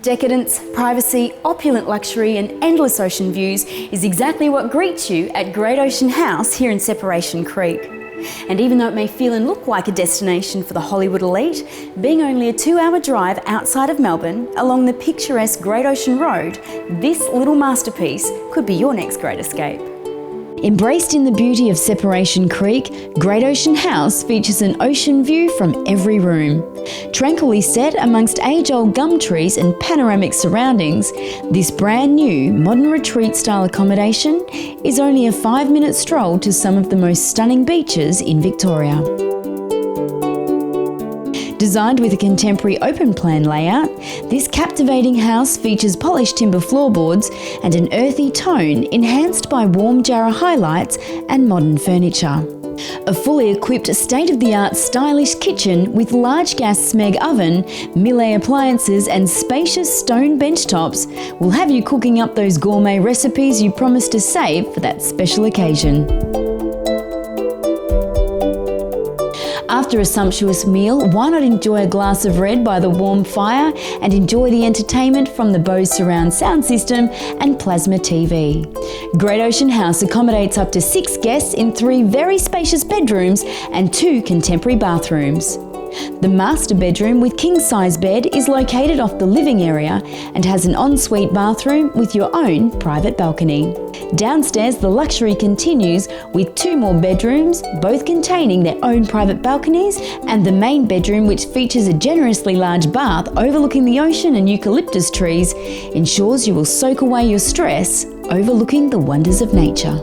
Decadence, privacy, opulent luxury and endless ocean views is exactly what greets you at Great Ocean House here in Separation Creek. And even though it may feel and look like a destination for the Hollywood elite, being only a 2-hour drive outside of Melbourne along the picturesque Great Ocean Road, this little masterpiece could be your next great escape. Embraced in the beauty of Separation Creek, Great Ocean House features an ocean view from every room. Tranquilly set amongst age-old gum trees and panoramic surroundings, this brand new modern retreat-style accommodation is only a 5-minute stroll to some of the most stunning beaches in Victoria. Designed with a contemporary open-plan layout, this captivating house features polished timber floorboards and an earthy tone enhanced by warm Jarrah highlights and modern furniture. A fully equipped state-of-the-art stylish kitchen with large gas Smeg oven, Miele appliances and spacious stone bench tops will have you cooking up those gourmet recipes you promised to save for that special occasion. After a sumptuous meal, why not enjoy a glass of red by the warm fire and enjoy the entertainment from the Bose surround sound system and plasma TV. Great Ocean House accommodates up to 6 guests in 3 very spacious bedrooms and 2 contemporary bathrooms. The master bedroom with king-size bed is located off the living area and has an ensuite bathroom with your own private balcony. Downstairs, the luxury continues with 2 more bedrooms, both containing their own private balconies, and the main bedroom, which features a generously large bath overlooking the ocean and eucalyptus trees, ensures you will soak away your stress, overlooking the wonders of nature.